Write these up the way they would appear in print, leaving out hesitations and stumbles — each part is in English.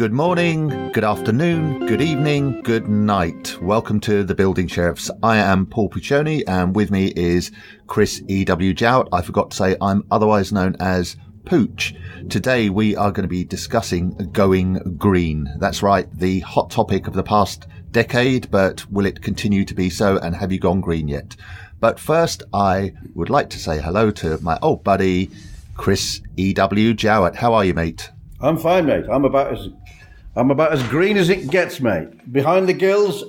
Good morning, good afternoon, good evening, good night. Welcome to the Building Sheriffs. I am Paul Puccioni, and with me is Chris E.W. Jowett. I forgot to say I'm otherwise known as Pooch. Today we are going to be discussing going green. That's right, the hot topic of the past decade, but will it continue to be so, and have you gone green yet? But first, I would like to say hello to my old buddy, Chris E.W. Jowett. How are you, mate? I'm fine, mate. I'm about as green as it gets, mate. Behind the gills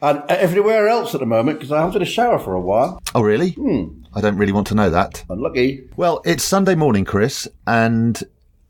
and everywhere else at the moment, because I haven't had a shower for a while. Oh, really? I don't really want to know that. Unlucky. Well, it's Sunday morning, Chris, and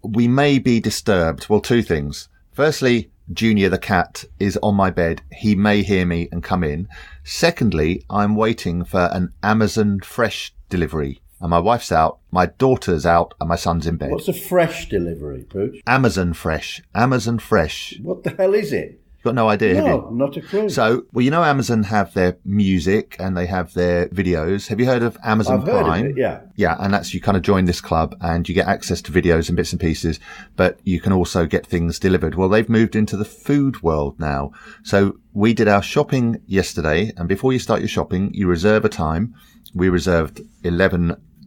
we may be disturbed. Well, two things. Firstly, Junior the cat is on my bed. He may hear me and come in. Secondly, I'm waiting for an Amazon Fresh delivery. And my wife's out, my daughter's out, and my son's in bed. What's a fresh delivery, Pooch? Amazon Fresh. Amazon Fresh. What the hell is it? You've got no idea, have you? No, not a clue. So, well, you know Amazon have their music and they have their videos. Have you heard of Amazon Prime? I've heard of it, yeah. Yeah, and that's, you kind of join this club and you get access to videos and bits and pieces, but you can also get things delivered. Well, they've moved into the food world now. So we did our shopping yesterday, and before you start your shopping, you reserve a time. We reserved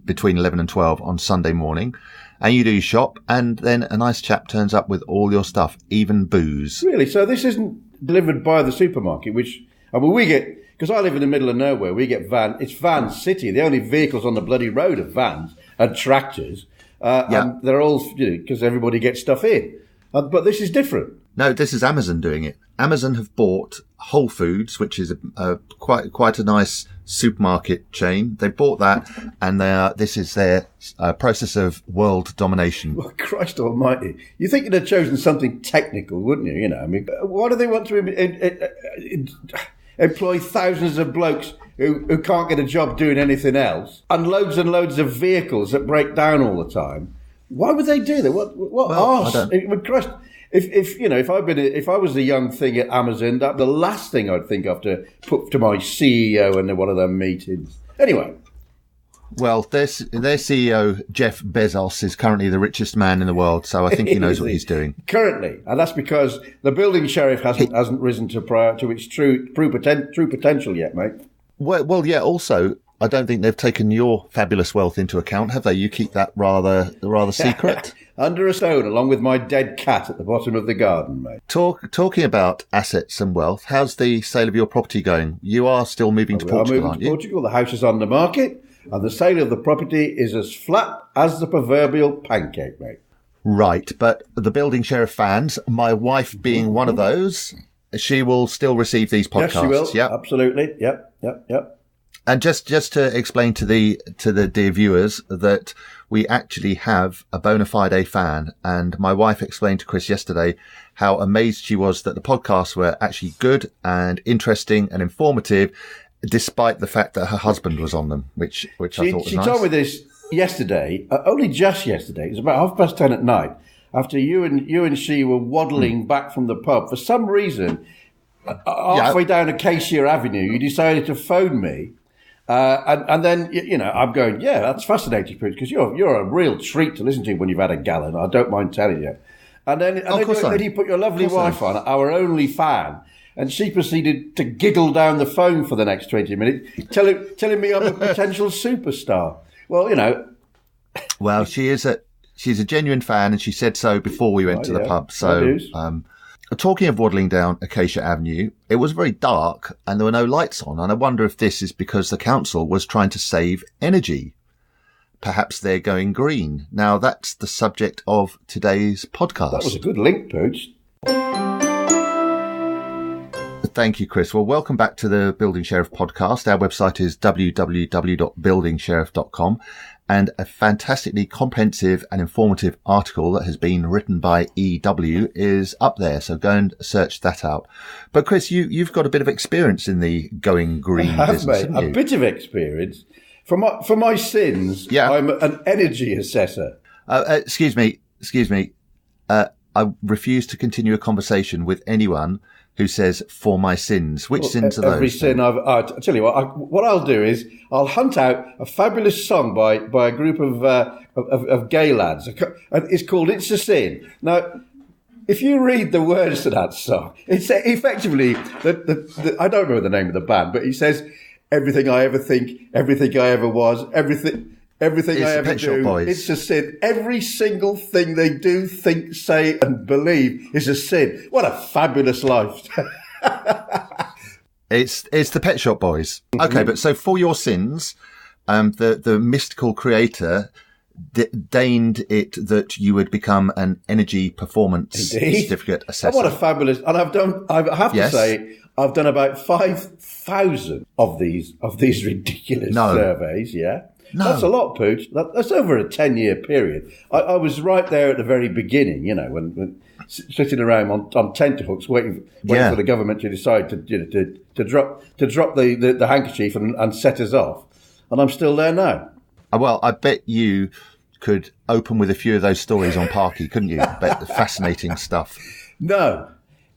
between 11 and 12 on Sunday morning, and you do your shop, and then a nice chap turns up with all your stuff, even booze. Really? So this isn't delivered by the supermarket, which, I mean, we get, because I live in the middle of nowhere, we get it's van city. The only vehicles on the bloody road are vans and tractors. And they're all, because everybody gets stuff in. But this is different. No, this is Amazon doing it. Amazon have bought Whole Foods, which is quite a nice supermarket chain. They bought that, and this is their process of world domination. Well, Christ almighty. You think you'd have chosen something technical, wouldn't you? You know, I mean, why do they want to employ thousands of blokes who can't get a job doing anything else, and loads of vehicles that break down all the time? Why would they do that? What arse? Christ. If I was a young thing at Amazon, that'd be the last thing I'd think of to put to my CEO in one of their meetings. Anyway. Well, their CEO, Jeff Bezos, is currently the richest man in the world, so I think he knows what he's doing. Currently. And that's because the building sheriff hasn't risen to its true potential yet, mate. Well, yeah, also, I don't think they've taken your fabulous wealth into account, have they? You keep that rather secret. Under a stone, along with my dead cat at the bottom of the garden, mate. Talking about assets and wealth, how's the sale of your property going? You are still moving to Portugal, aren't you? Portugal. The house is on the market, and the sale of the property is as flat as the proverbial pancake, mate. Right, but the Building Sheriff fans, my wife being one of those, she will still receive these podcasts. Yes, she will. Yep. Absolutely. Yep. And just to explain to the dear viewers that we actually have a bona fide fan, and my wife explained to Chris yesterday how amazed she was that the podcasts were actually good and interesting and informative, despite the fact that her husband was on them, which I thought was nice. She told me this yesterday, only just yesterday. It was about 10:30 at night, after you and she were waddling back from the pub. For some reason, halfway down Acacia Avenue, you decided to phone me. And then, I'm going, yeah, that's fascinating, because you're a real treat to listen to when you've had a gallon. I don't mind telling you. And then you put your lovely wife on, our only fan, and she proceeded to giggle down the phone for the next 20 minutes, telling me I'm a potential superstar. Well, Well, she's a genuine fan, and she said so before we went to the pub. So, talking of waddling down Acacia Avenue, it was very dark and there were no lights on, and I wonder if this is because the council was trying to save energy. Perhaps they're going green. Now, that's the subject of today's podcast. That was a good link, Pooch. Thank you, Chris. Well, welcome back to the Building Sheriff podcast. Our website is www.buildingsheriff.com, and a fantastically comprehensive and informative article that has been written by EW is up there. So go and search that out. But Chris, you've got a bit of experience in the going green business, haven't you? A bit of experience. For my sins, I'm an energy assessor. Excuse me. I refuse to continue a conversation with anyone who says, for my sins. Which sins are those? Every sin I tell you what I'll do is I'll hunt out a fabulous song by a group of gay lads. And it's called It's a Sin. Now, if you read the words to that song, it's effectively I don't remember the name of the band, but he says, "Everything I ever think, everything I ever was, everything I ever do, it's a sin. Every single thing they do, think, say, and believe is a sin." What a fabulous life! It's the Pet Shop Boys. Okay, but so for your sins, the mystical creator deigned it that you would become an energy performance certificate assessor. Oh, what a fabulous! And I have to say, I've done about 5,000 of these ridiculous surveys. Yeah. No. That's a lot, Pooch. That's over a 10-year period. I was right there at the very beginning, when sitting around on tenterhooks waiting for the government to decide to drop the handkerchief and set us off. And I'm still there now. Well, I bet you could open with a few of those stories on Parky, couldn't you? Fascinating stuff. No.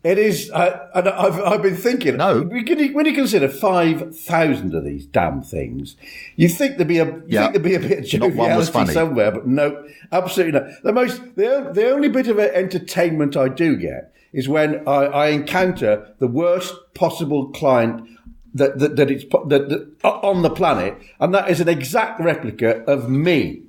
It is, and I've been thinking. No, when you consider 5,000 of these damn things, you think there'd be a bit of joviality somewhere, but no, absolutely not. The only bit of entertainment I do get is when I encounter the worst possible client that on the planet, and that is an exact replica of me,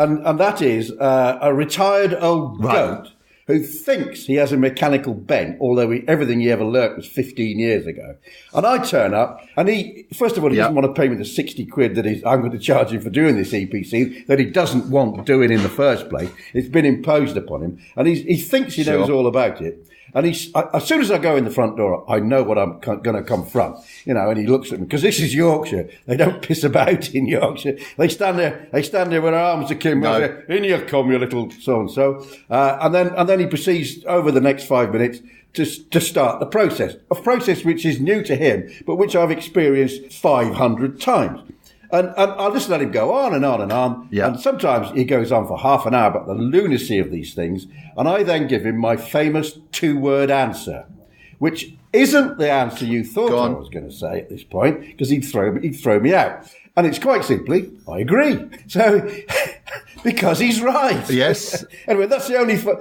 and that is a retired old goat who thinks he has a mechanical bent, although everything he ever learnt was 15 years ago. And I turn up, and he doesn't want to pay me the 60 quid that I'm going to charge him for doing this EPC, that he doesn't want doing in the first place. It's been imposed upon him, and he thinks he knows all about it. And as soon as I go in the front door, I know what I'm going to confront, and he looks at me, because this is Yorkshire. They don't piss about in Yorkshire. They stand there with their arms akimbo, and say, "In you come, you little so-and-so." And then he proceeds over the next 5 minutes to start the process. A process which is new to him, but which I've experienced 500 times. And I'll just let him go on and on and on. Yeah. And sometimes he goes on for half an hour about the lunacy of these things. And I then give him my famous 2-word answer, which isn't the answer you thought I was going to say at this point, because he'd throw me out. And it's quite simply, I agree. So, because he's right. Yes. Anyway, that's the only fun.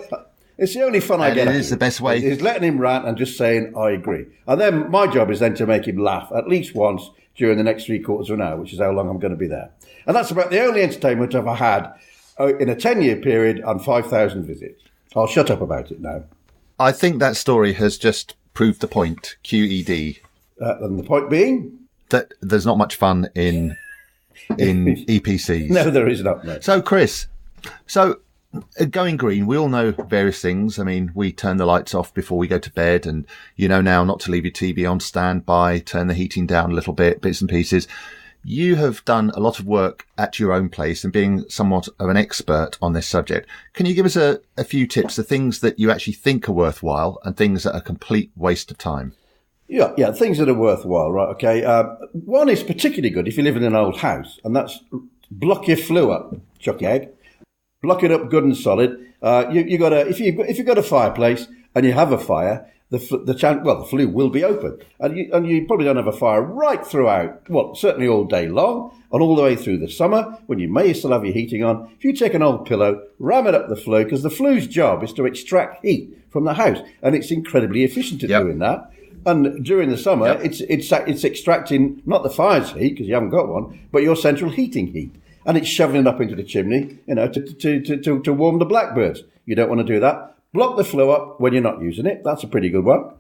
It's the only fun I get. It is the best way. Is letting him rant and just saying, I agree. And then my job is then to make him laugh at least once during the next 3/4 of an hour, which is how long I'm going to be there. And that's about the only entertainment I've had in a 10-year period on 5,000 visits. I'll shut up about it now. I think that story has just proved the point, QED. And the point being? That there's not much fun in EPCs. No, there is not. No. So, Chris, going green, we all know various things. I mean, we turn the lights off before we go to bed, and now not to leave your TV on standby, turn the heating down a little bit, bits and pieces. You have done a lot of work at your own place and being somewhat of an expert on this subject. Can you give us a few tips, the things that you actually think are worthwhile and things that are a complete waste of time? Yeah, things that are worthwhile, right? Okay. One is particularly good if you live in an old house, and that's block your flue up, chuck egg. Block it up good and solid. If you've got a fireplace and you have a fire, the flue will be open, and you probably don't have a fire right throughout. Well, certainly all day long and all the way through the summer when you may still have your heating on. If you take an old pillow, ram it up the flue, because the flue's job is to extract heat from the house, and it's incredibly efficient at doing that. And during the summer, it's extracting not the fire's heat because you haven't got one, but your central heating heat. And it's shoving it up into the chimney, to warm the blackbirds. You don't want to do that. Block the flue up when you're not using it. That's a pretty good one.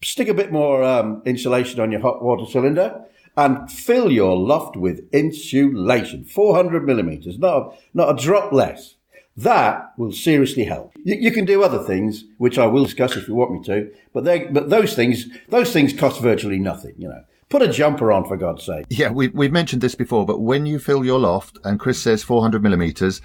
Stick a bit more insulation on your hot water cylinder and fill your loft with insulation. 400 millimeters, not a drop less. That will seriously help. You can do other things, which I will discuss if you want me to, but those things cost virtually nothing, Put a jumper on, for God's sake. Yeah, we've mentioned this before, but when you fill your loft, and Chris says 400 millimeters,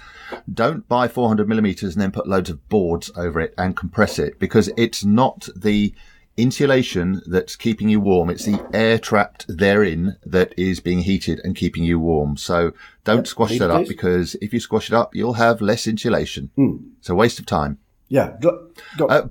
don't buy 400 millimeters and then put loads of boards over it and compress it, because it's not the insulation that's keeping you warm. It's the air trapped therein that is being heated and keeping you warm. So don't squash that up, because if you squash it up, you'll have less insulation. It's a waste of time. Yeah.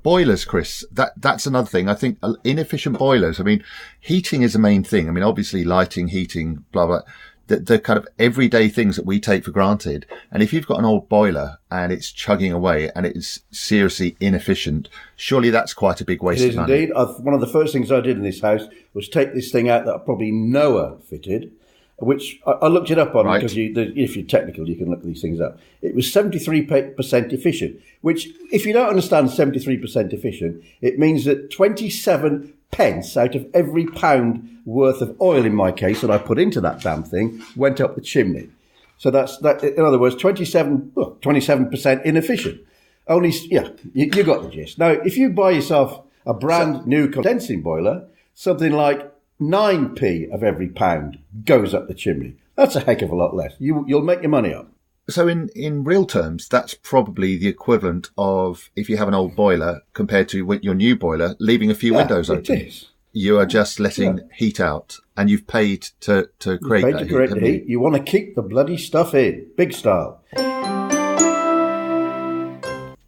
Boilers, Chris, that's another thing. I think inefficient boilers. I mean, heating is the main thing. I mean, obviously lighting, heating, blah, blah. the kind of everyday things that we take for granted. And if you've got an old boiler and it's chugging away and it's seriously inefficient, surely that's quite a big waste of money. It is indeed. One of the first things I did in this house was take this thing out that probably Noah fitted, which I looked it up on, right, because if you're technical, you can look these things up. It was 73% efficient, which, if you don't understand 73% efficient, it means that 27 pence out of every pound worth of oil, in my case, that I put into that damn thing, went up the chimney. So that's that. In other words, 27% inefficient. Only, yeah, you got the gist. Now, if you buy yourself a brand new condensing boiler, something like 9p of every pound goes up the chimney. That's a heck of a lot less. You'll make your money up. So in real terms, that's probably the equivalent of, if you have an old boiler compared to your new boiler, leaving a few windows open. It is. You are just letting heat out, and you've paid to create that heat. You want to keep the bloody stuff in, big style.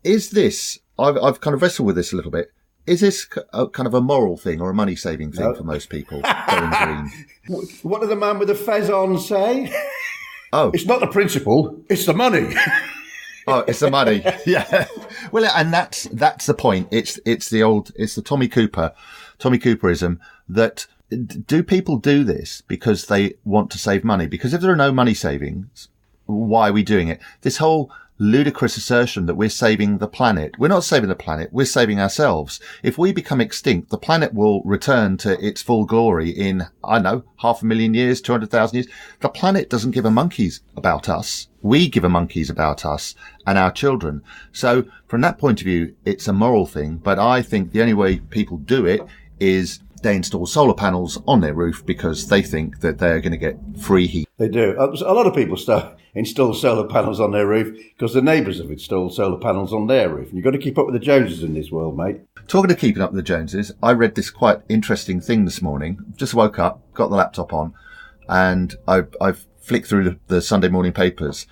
Is this, I've kind of wrestled with this a little bit, is this kind of a moral thing or a money-saving thing for most people, going green? What did the man with the fez on say? Oh, it's not the principle, it's the money. Oh, it's the money. Yeah. Well, and that's the point. It's the Tommy Cooperism that do people do this because they want to save money? Because if there are no money savings, why are we doing it? This whole ludicrous assertion that we're saving the planet. We're not saving the planet. We're saving ourselves. If we become extinct, the planet will return to its full glory in, 500,000 years, 200,000 years. The planet doesn't give a monkeys about us. We give a monkeys about us and our children. So from that point of view, it's a moral thing. But I think the only way people do it is they install solar panels on their roof because they think that they're going to get free heat. They do. A lot of people install solar panels on their roof because the neighbours have installed solar panels on their roof. And you've got to keep up with the Joneses in this world, mate. Talking of keeping up with the Joneses, I read this quite interesting thing this morning. Just woke up, got the laptop on, and I've flicked through the Sunday morning papers,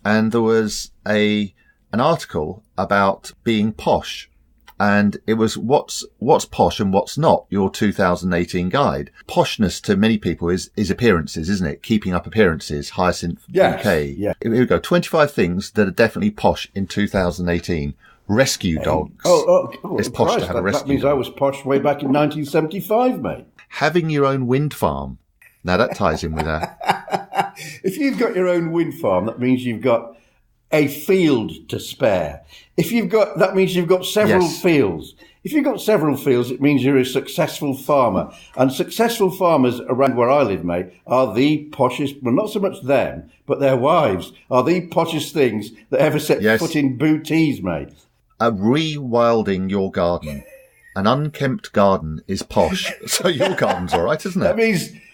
and there was an article about being posh. And it was what's posh and what's not, your 2018 guide. Poshness to many people is appearances, isn't it? Keeping up appearances, Hyacinth UK. Yeah. Here we go. 25 things that are definitely posh in 2018. Rescue dogs. It's posh Christ, to have a rescue dog. That means I was posh way back in 1975, mate. Having your own wind farm. Now that ties in with that. If you've got your own wind farm, that means you've got a field to spare. That means you've got several fields. If you've got several fields, it means you're a successful farmer. And successful farmers around where I live, mate, are the poshest, well, not so much them, but their wives are the poshest things that ever set foot in booties, mate. Rewilding your garden. An unkempt garden is posh. So your garden's all right, isn't it?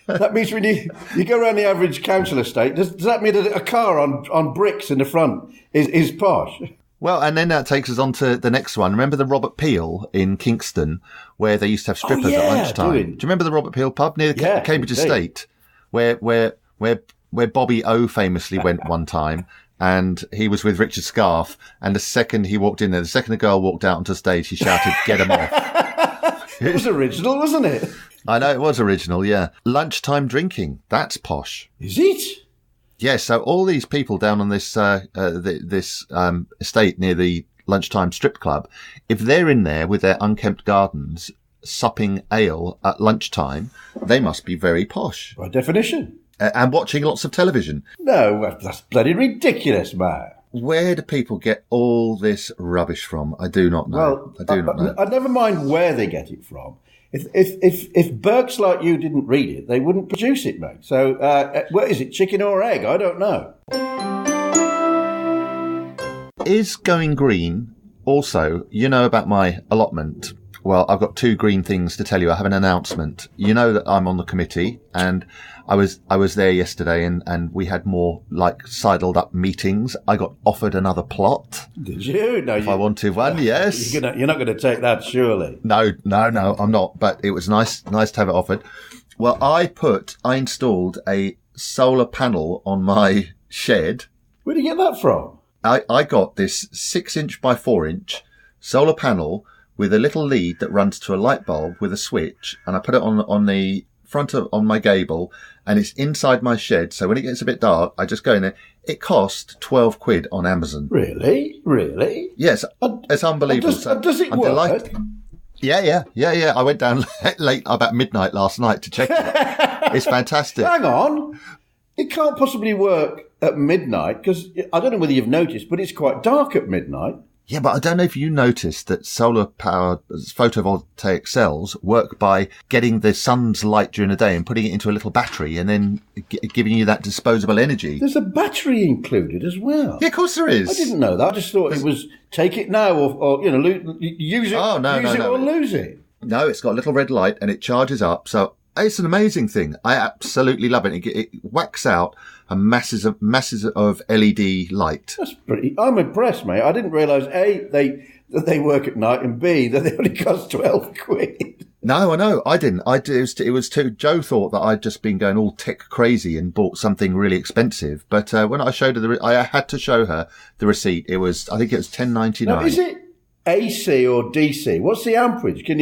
That means when you go around the average council estate, does that mean that a car on bricks in the front is posh? Well, and then that takes us on to the next one. Remember the Robert Peel in Kingston, where they used to have strippers at lunchtime? Do you remember the Robert Peel pub near the Cambridge Estate, where Bobby O famously went one time, and he was with Richard Scarfe, and the second he walked in there, the second the girl walked out onto stage, he shouted, "Get him off." It was original, wasn't it? I know, it was original, yeah. Lunchtime drinking, that's posh. Is it? Yeah, so all these people down on this estate near the lunchtime strip club, if they're in there with their unkempt gardens supping ale at lunchtime, they must be very posh. By definition. And watching lots of television. No, that's bloody ridiculous, man. Where do people get all this rubbish from? I do not know. Well, I do not know. I never mind where they get it from. If Burks like you didn't read it, they wouldn't produce it, mate. So, what is it, chicken or egg? I don't know. Is going green also, you know about my allotment? Well, I've got two green things to tell you. I have an announcement. You know that I'm on the committee, and I was there yesterday, and we had more sidled up meetings. I got offered another plot. Did you? No, I wanted one. Yes. You're not going to take that, surely. No, I'm not. But it was nice to have it offered. Well, I installed a solar panel on my shed. Where did you get that from? I got this 6-inch by 4-inch solar panel with a little lead that runs to a light bulb with a switch, and I put it on the on my gable, and it's inside my shed. So when it gets a bit dark, I just go in there. It cost 12 quid on Amazon. Really? Yes, it's unbelievable. Does it work? Delighted. Yeah. I went down late, about midnight last night to check it. It's fantastic. Hang on. It can't possibly work at midnight because I don't know whether you've noticed, but it's quite dark at midnight. Yeah, but I don't know if you noticed that solar-powered photovoltaic cells work by getting the sun's light during the day and putting it into a little battery and then giving you that disposable energy. There's a battery included as well. Yeah, of course there is. I didn't know that. I just thought it was take it now or use it, or lose it. No, it's got a little red light and it charges up. So it's an amazing thing. I absolutely love it. It whacks out a masses of LED light. That's pretty. I'm impressed, mate. I didn't realise that they work at night, and B, that they only cost 12 quid. No, I know. I didn't. It was too. Joe thought that I'd just been going all tech crazy and bought something really expensive. But when I showed her I had to show her the receipt. I think it was $10.99. Now, is it AC or DC? What's the amperage? Can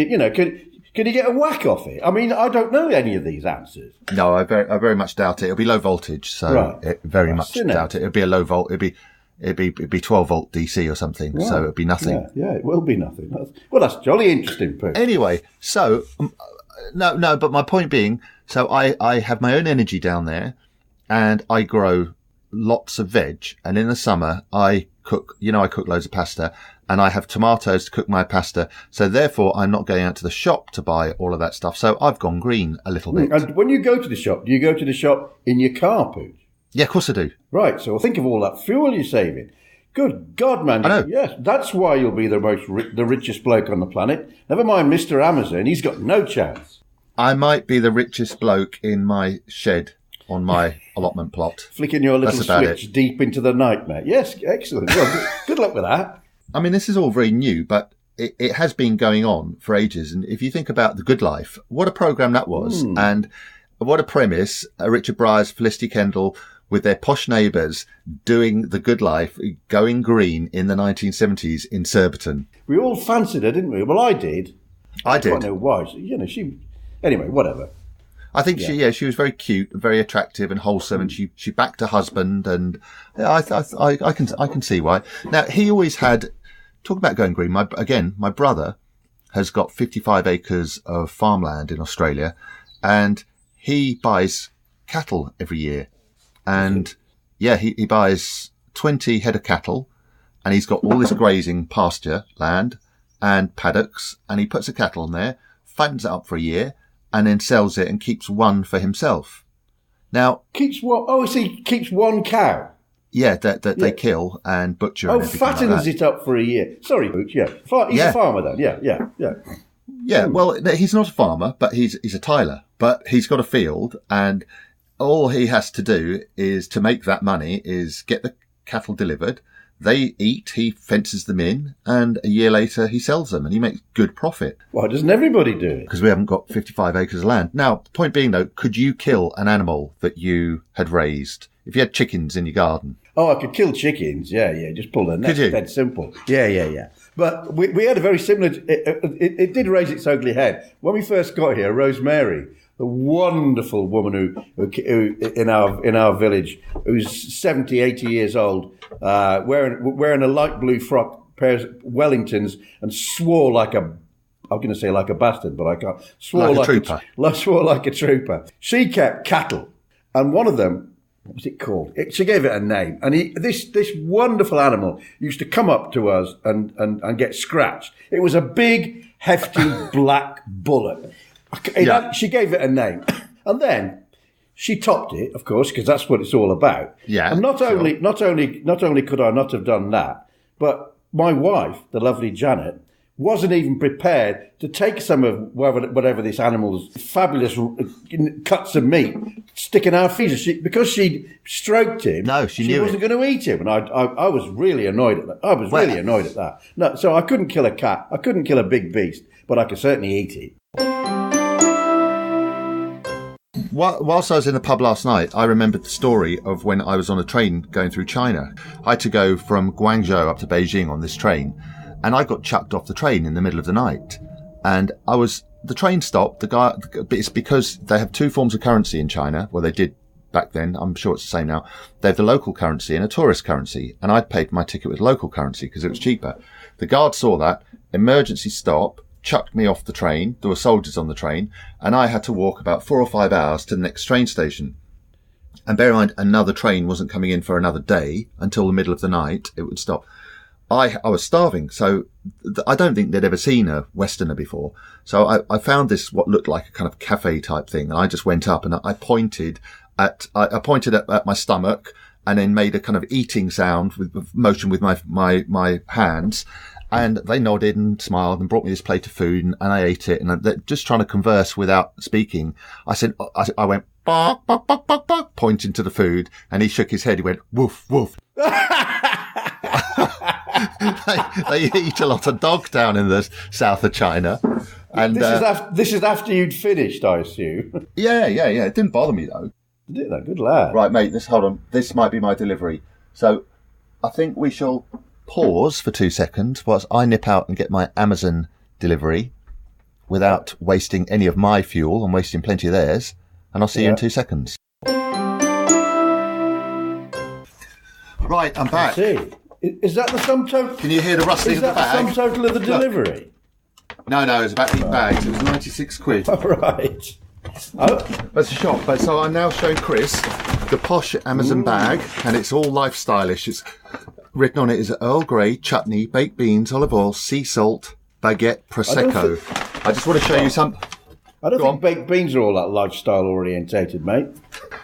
you get a whack off it? I mean, I don't know any of these answers. No, I very much doubt it. It'll be low voltage, so very much doubt it. It'll be a low volt. It'd be 12 volt DC or something, right. So it'd be nothing. Yeah, it will be nothing. That's jolly interesting, Pooh. Anyway, so no, but my point being, so I have my own energy down there, and I grow lots of veg, and in the summer I cook loads of pasta. And I have tomatoes to cook my pasta. So therefore, I'm not going out to the shop to buy all of that stuff. So I've gone green a little bit. And when you go to the shop, do you go to the shop in your car, Pooch? Yeah, of course I do. Right. So think of all that fuel you're saving. Good God, man. I know. Yes, that's why you'll be the richest bloke on the planet. Never mind Mr. Amazon. He's got no chance. I might be the richest bloke in my shed on my allotment plot. Flicking your little switch deep into the night, mate. Yes, excellent. Well, good luck with that. I mean, this is all very new, but it has been going on for ages. And if you think about The Good Life, what a program that was. And what a premise. Richard Briers, Felicity Kendall, with their posh neighbours doing The Good Life, going green in the 1970s in Surbiton. We all fancied her, didn't we? Well, I did. I did. I don't know why. Anyway, whatever. I think she was very cute, very attractive and wholesome, and she backed her husband, and I can see why. Now, he always had, talk about going green, my brother has got 55 acres of farmland in Australia, and he buys cattle every year. And he buys 20 head of cattle, and he's got all this grazing pasture land and paddocks, and he puts the cattle in there, fattens it up for a year, and then sells it and keeps one for himself. Now, keeps what? Oh, so he keeps one cow. Yeah, that they kill and butcher. Oh, and fattens like it up for a year. Sorry, Booch. Yeah, he's a farmer then. Yeah. Well, he's not a farmer, but he's a tiler. But he's got a field, and all he has to do is to make that money is get the cattle delivered. They eat, he fences them in, and a year later he sells them, and he makes good profit. Why doesn't everybody do it? Because we haven't got 55 acres of land. Now, the point being, though, could you kill an animal that you had raised? If you had chickens in your garden? Oh, I could kill chickens. Yeah. Just pull their neck. Could you? Dead simple. Yeah. But we had a very similar... It did raise its ugly head. When we first got here, Rosemary, the wonderful woman who in our village, who's 70, 80 years old, wearing a light blue frock, pairs of Wellingtons, and swore like a... I'm going to say like a bastard, but I can't. Swore like a trooper. Swore like a trooper. She kept cattle, and one of them, what was it called? She gave it a name, and this wonderful animal used to come up to us and get scratched. It was a big, hefty black bullock. She gave it a name, and then she topped it, of course, because that's what it's all about. Yeah. And not only could I not have done that, but my wife, the lovely Janet, wasn't even prepared to take some of whatever this animal's fabulous cuts of meat, stick in our freezer. Because she stroked him, she wasn't going to eat him. And I was really annoyed at that. I was really annoyed at that. No, so I couldn't kill a cat. I couldn't kill a big beast, but I could certainly eat it. Whilst I was in the pub last night, I remembered the story of when I was on a train going through China. I had to go from Guangzhou up to Beijing on this train, and I got chucked off the train in the middle of the night. And I was the train stopped. It's because they have two forms of currency in China. Well, they did back then. I'm sure it's the same now. They have the local currency and a tourist currency. And I'd paid my ticket with local currency because it was cheaper. The guard saw that, emergency stop, chucked me off the train. There were soldiers on the train, and I had to walk about 4 or 5 hours to the next train station. And bear in mind, another train wasn't coming in for another day until the middle of the night. It would stop. I was starving, so I don't think they'd ever seen a Westerner before. So I found this, what looked like a kind of cafe type thing, and I just went up and I pointed at my stomach and then made a kind of eating sound with motion with my hands. And they nodded and smiled and brought me this plate of food, and I ate it. And they're just trying to converse without speaking. I went, bark, bark, bark, bark, bark, pointing to the food. And he shook his head. He went, woof, woof. they eat a lot of dog down in the south of China. And this is after you'd finished, I assume. Yeah. It didn't bother me, though. Did it, though? Good lad. Right, mate, hold on. This might be my delivery. So I think we shall pause for 2 seconds whilst I nip out and get my Amazon delivery without wasting any of my fuel and wasting plenty of theirs. And I'll see you in 2 seconds. Right, I'm back. I see. Is that the sum total? Can you hear the rustling of the bag? Is that the sum total of the delivery? No, it was about 8 bags. It was 96 quid. All right. Oh. That's a shock. But so I'm now showing Chris the posh Amazon bag, and it's all lifestyleish. It's written on it is Earl Grey, chutney, baked beans, olive oil, sea salt, baguette, prosecco. I just want to show you some. I don't think baked beans are all that lifestyle orientated, mate.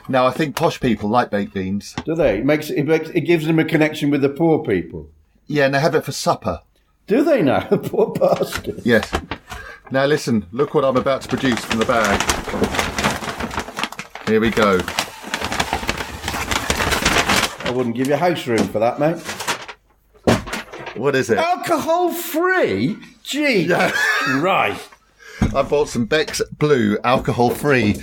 No, I think posh people like baked beans. Do they? It gives them a connection with the poor people. Yeah, and they have it for supper. Do they now? Poor bastard. Yes. Now listen, look what I'm about to produce from the bag. Here we go. I wouldn't give you house room for that, mate. What is it? Alcohol free? Gee, yeah. Right. I bought some Beck's Blue, alcohol free.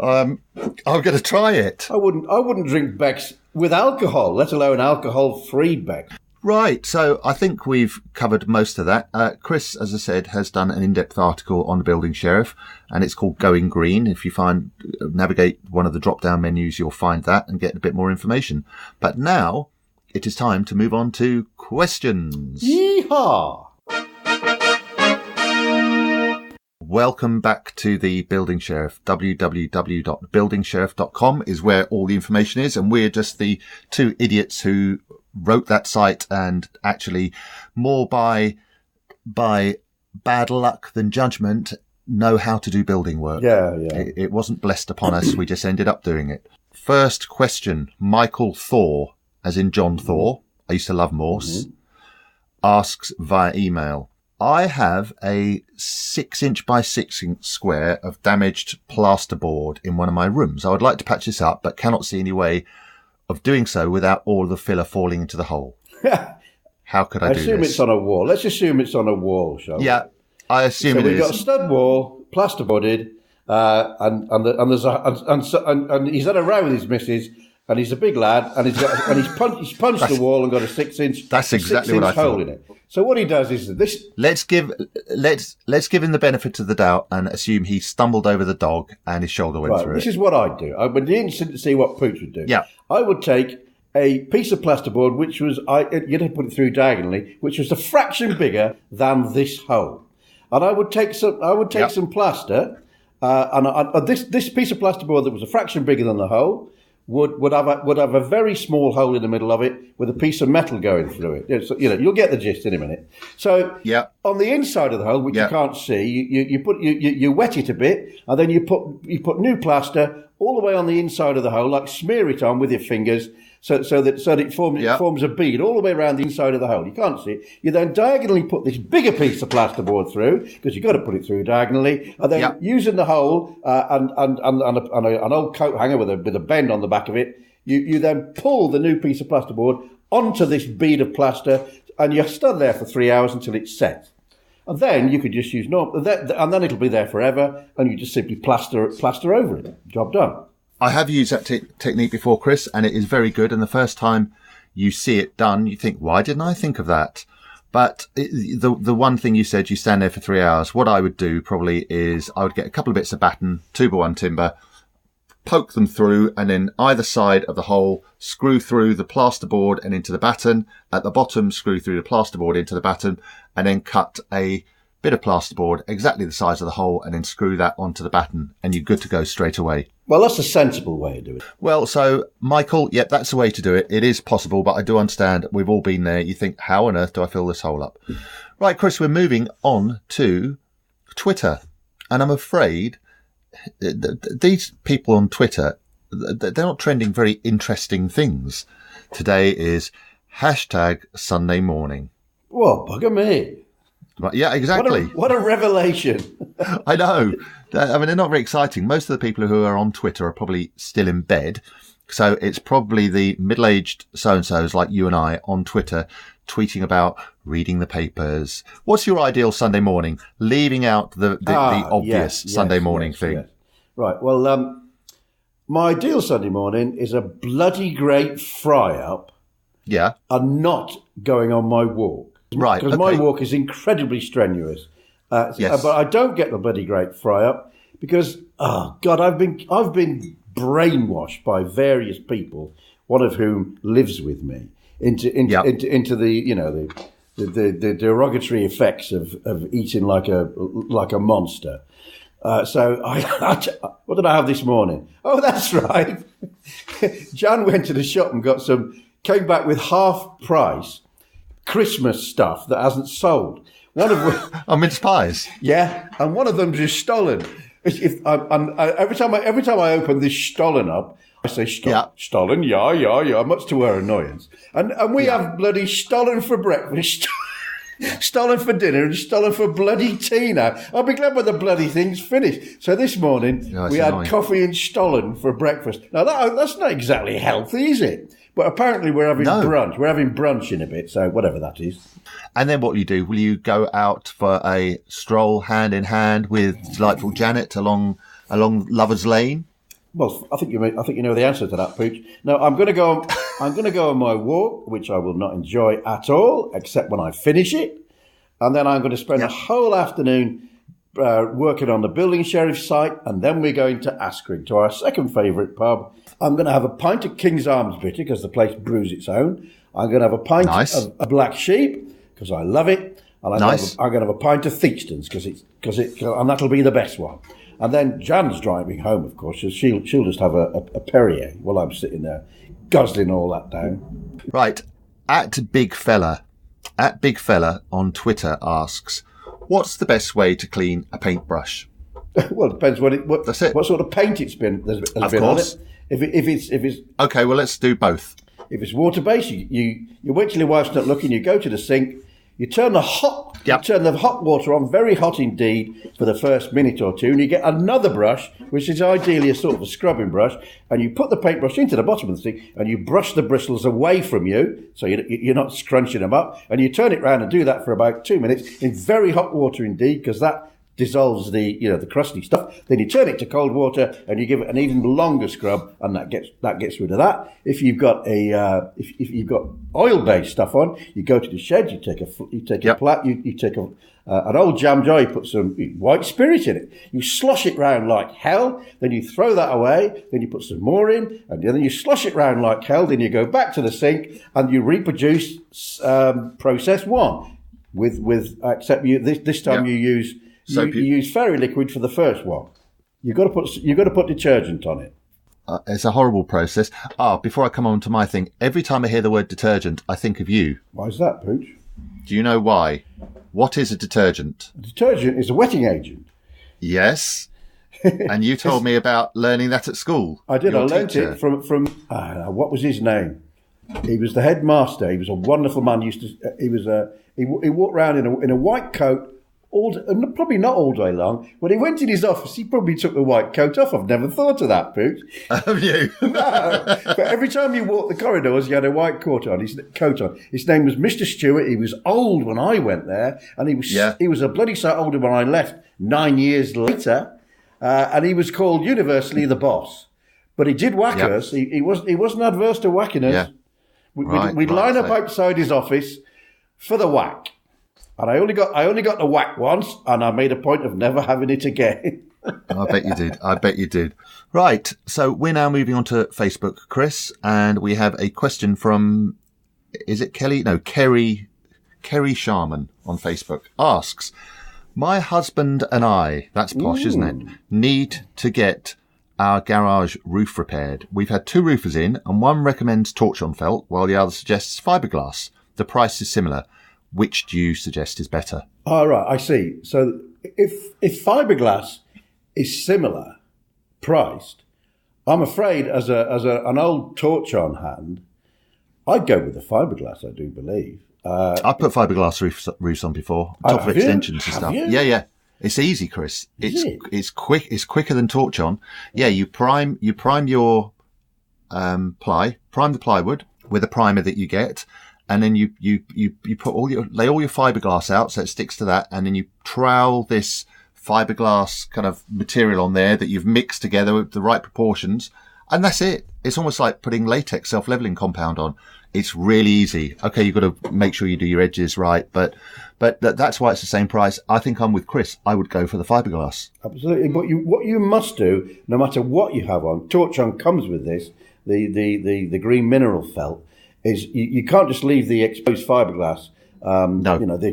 I'm going to try it. I wouldn't drink Beck's with alcohol, let alone alcohol free Beck. Right, so I think we've covered most of that. Chris, as I said, has done an in-depth article on the Building Sheriff, and it's called Going Green. If you navigate one of the drop-down menus, you'll find that and get a bit more information. But now it is time to move on to questions. Yeehaw! Welcome back to the Building Sheriff. www.buildingsheriff.com is where all the information is, and we're just the two idiots who wrote that site and actually more by bad luck than judgment know how to do building work. Yeah. It wasn't blessed upon us. We just ended up doing it. First question. Michael Thor, as in John Thor. I used to love Morse. Asks via email. I have a 6" by 6" square of damaged plasterboard in one of my rooms. I would like to patch this up, but cannot see any way of doing so without all the filler falling into the hole. How could I do this? I assume it's on a wall. Let's assume it's on a wall, shall we? Yeah, I assume it is. So we've got a stud wall, plasterboarded, and he's had a row with his missus, and he's a big lad, and he's punched the wall and got a 6". That's exactly what I thought. Hole in it. So what he does is this. Let's give him the benefit of the doubt and assume he stumbled over the dog and his shoulder went through it. This is what I'd do. I would be interested to see what Pooch would do. Yeah. I would take a piece of plasterboard, which was you'd have to put it through diagonally, which was a fraction bigger than this hole, and I would take some plaster, and this piece of plasterboard that was a fraction bigger than the hole would have a very small hole in the middle of it with a piece of metal going through it. So, you'll get the gist in a minute. So on the inside of the hole, which you can't see, you wet it a bit, and then you put new plaster all the way on the inside of the hole, like smear it on with your fingers, so that it forms a bead all the way around the inside of the hole. You can't see it. You then diagonally put this bigger piece of plasterboard through, because you've got to put it through diagonally, and then using the hole and an old coat hanger with a bend on the back of it, you then pull the new piece of plasterboard onto this bead of plaster, and you stud there for 3 hours until it's set. And then you could just use and then it'll be there forever, and you just simply plaster over it. Job done. I have used that technique before, Chris, and it is very good. And the first time you see it done, you think, why didn't I think of that? But the one thing you said, you stand there for 3 hours. What I would do probably is I would get a couple of bits of batten, 2x1 timber, poke them through, and then either side of the hole, screw through the plasterboard and into the batten. At the bottom, screw through the plasterboard into the batten, and then cut a bit of plasterboard exactly the size of the hole, and then screw that onto the batten, and you're good to go straight away. Well, that's a sensible way to do it. Well, so, Michael, yep, that's the way to do it. It is possible, but I do understand we've all been there. You think, how on earth do I fill this hole up? Right, Chris, we're moving on to Twitter. And I'm afraid these people on Twitter, they're not trending very interesting things. Today is hashtag Sunday morning. Well, bugger me. Yeah, exactly. What a revelation. I know. I mean, they're not very exciting. Most of the people who are on Twitter are probably still in bed. So it's probably the middle-aged so-and-sos like you and I on Twitter tweeting about reading the papers. What's your ideal Sunday morning? Leaving out the obvious Sunday morning thing. Yes. Right. Well, my ideal Sunday morning is a bloody great fry-up. Yeah. And not going on my walk. Right, because my walk is incredibly strenuous. Yes. But I don't get the bloody great fry up because, oh God, I've been brainwashed by various people, one of whom lives with me, into the the derogatory effects of eating like a monster. So what did I have this morning? Oh, that's right. Jan went to the shop and came back with half price Christmas stuff that hasn't sold. One of mince pies. Yeah, and one of them just stolen. Every time I open this stollen up, I say stollen, yeah, much to her annoyance. And we have bloody stollen for breakfast, stollen for dinner, and stollen for bloody tea now. I'll be glad when the bloody thing's finished. So this morning we had coffee and stollen for breakfast. Now that's not exactly healthy, is it? But apparently we're having brunch. We're having brunch in a bit, so whatever that is. And then what will you do? Will you go out for a stroll hand in hand with delightful Janet along Lovers Lane? Well, I think you know the answer to that, Pooch. No, I'm going to go on my walk, which I will not enjoy at all, except when I finish it, and then I'm going to spend the whole afternoon working on the building sheriff's site, and then we're going to Askren, to our second favourite pub. I'm going to have a pint of King's Arms bitter because the place brews its own. I'm going to have a pint of a Black Sheep because I love it, and I'm going to have a pint of Theakston's and that'll be the best one. And then Jan's driving home, of course, so she'll just have a Perrier while I'm sitting there guzzling all that down. Right, at Big Fella on Twitter asks, what's the best way to clean a paintbrush? Well, it depends what sort of paint it's been. Has been on it. If it's okay, well, let's do both. If it's water based, you wait till your wife's not looking. You go to the sink. You turn the hot water on, very hot indeed, for the first minute or two, and you get another brush, which is ideally a sort of a scrubbing brush, and you put the paintbrush into the bottom of the sink, and you brush the bristles away from you, so you're not scrunching them up, and you turn it round and do that for about 2 minutes in very hot water indeed, because that dissolves the crusty stuff. Then you turn it to cold water and you give it an even longer scrub, and that gets rid of that. If you've got if you've got oil-based stuff on, you go to the shed, you take an old jam jar, you put some white spirit in it, you slosh it round like hell, then you throw that away, then you put some more in, and then you slosh it round like hell, then you go back to the sink and you reproduce process one except this time you use. You use fairy liquid for the first one. You've got to put detergent on it. It's a horrible process. Before I come on to my thing, every time I hear the word detergent, I think of you. Why is that, Pooch? Do you know why? What is a detergent? A detergent is a wetting agent. Yes. And you told me about learning that at school. I did. I learnt it from what was his name? He was the headmaster. He was a wonderful man. He walked around in a white coat. Probably not all day long. When he went in his office, he probably took the white coat off. I've never thought of that, Pooch. Have you? No. But every time you walked the corridors, he had a white coat on. His name was Mr. Stewart. He was old when I went there, and he was a bloody sight older when I left 9 years later. And he was called universally the boss. But he did whack us. He wasn't adverse to whacking us. Yeah. We'd line up outside his office for the whack. And I only got the whack once, and I made a point of never having it again. I bet you did. Right. So we're now moving on to Facebook, Chris, and we have a question from, is it Kelly? No, Kerry Sharman on Facebook asks, my husband and I, that's posh, isn't it, need to get our garage roof repaired. We've had 2 roofers in, and one recommends torchon felt, while the other suggests fiberglass. The price is similar. Which do you suggest is better? All right, I see. So if fiberglass is similar priced, I'm afraid as an old torchon hand, I'd go with the fiberglass, I do believe. I've put fiberglass roofs on before, top of extensions and stuff. Yeah. It's easy, Chris. It's quick. It's quicker than torchon. Yeah, you prime your prime the plywood with a primer that you get, and then you put lay all your fiberglass out so it sticks to that, and then you trowel this fiberglass kind of material on there that you've mixed together with the right proportions, and that's it. It's almost like putting latex self-leveling compound on. It's really easy. Okay, you've got to make sure you do your edges right, but that's why it's the same price. I think I'm with Chris. I would go for the fiberglass. Absolutely. But what you must do, no matter what you have on, torchon comes with this, the green mineral felt, is you can't just leave the exposed fiberglass. No. You know, the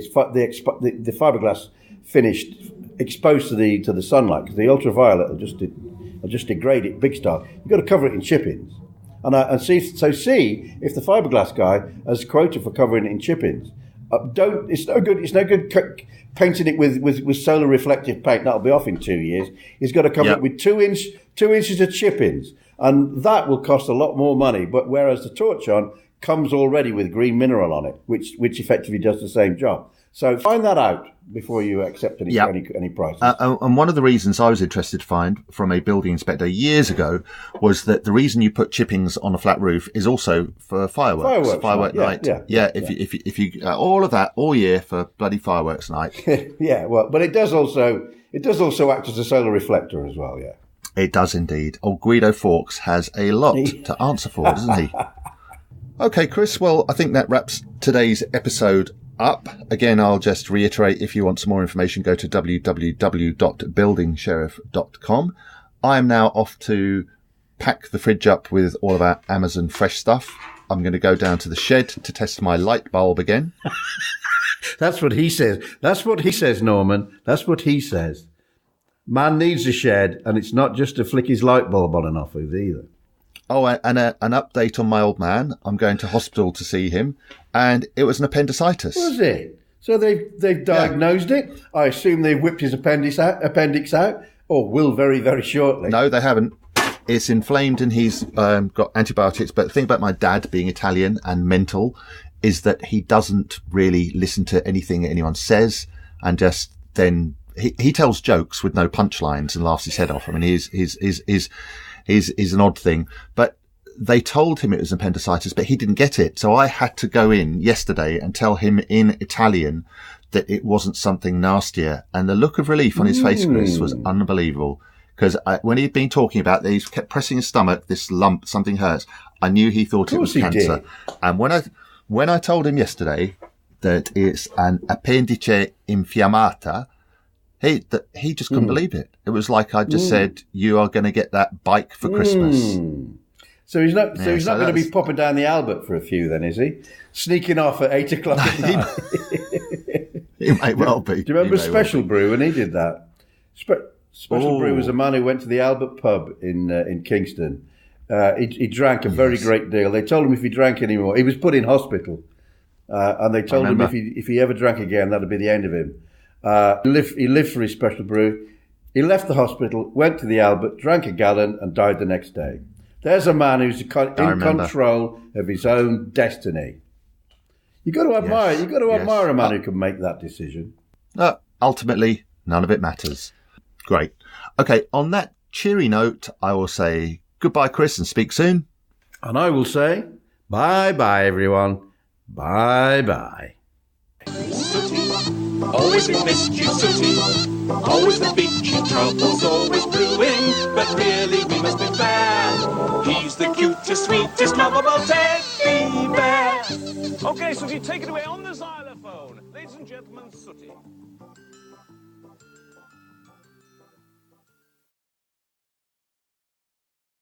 fiberglass finished exposed to the sunlight, because the ultraviolet will just degrade it big style. You've got to cover it in chip-ins. And see if the fiberglass guy has quoted for covering it in chip-ins. It's no good painting it with solar reflective paint. That'll be off in 2 years. He's got to cover it with 2 inches of chip-ins, and that will cost a lot more money. But whereas the torchon comes already with green mineral on it, which effectively does the same job. So find that out before you accept any prices. And one of the reasons I was interested to find from a building inspector years ago was that the reason you put chippings on a flat roof is also for firework night. If you all of that all year for bloody fireworks night. Yeah, well, but it does also act as a solar reflector as well. Yeah, it does indeed. Old Guido Fawkes has a lot to answer for, doesn't he? Okay, Chris. Well, I think that wraps today's episode up. Again, I'll just reiterate, if you want some more information, go to www.buildingsheriff.com. I am now off to pack the fridge up with all of our Amazon fresh stuff. I'm going to go down to the shed to test my light bulb again. That's what he says. That's what he says, Norman. That's what he says. Man needs a shed, and it's not just to flick his light bulb on and off either. Oh, and an update on my old man. I'm going to hospital to see him, and it was an appendicitis. Was it? So they've diagnosed it? I assume they've whipped his appendix out, or will very, very shortly. No, they haven't. It's inflamed, and he's got antibiotics. But the thing about my dad being Italian and mental is that he doesn't really listen to anything anyone says, and just then he tells jokes with no punchlines and laughs his head off. I mean, he's an odd thing, but they told him it was appendicitis, but he didn't get it. So I had to go in yesterday and tell him in Italian that it wasn't something nastier. And the look of relief on his face, Chris, was unbelievable. Because when he'd been talking about that, he kept pressing his stomach, this lump, something hurts. I knew he thought it was cancer. And when I told him yesterday that it's an appendice infiammata, he just couldn't believe it. It was like I just said, you are going to get that bike for Christmas. So he's not going to be popping down the Albert for a few then, is he? Sneaking off at 8 o'clock at night. He may well be. Do you remember Special Brew when he did that? Special Brew was a man who went to the Albert pub in Kingston. He drank a very great deal. They told him if he drank anymore, he was put in hospital. And they told him if he ever drank again, that'd be the end of him. He lived for his Special Brew. He left the hospital, went to the Albert, drank a gallon, and died the next day. There's a man who's in control of his own destiny. You've got to admire. You've got to admire a man who can make that decision. Ultimately, none of it matters. Great. Okay. On that cheery note, I will say goodbye, Chris, and speak soon. And I will say bye-bye, everyone. Bye-bye. Always we missed you, Sooty. Always the beachy trouble's always brewing, but really we must be fair. He's the cutest, sweetest, lovable teddy bear. Okay, so if you take it away on the xylophone, ladies and gentleman Sooty.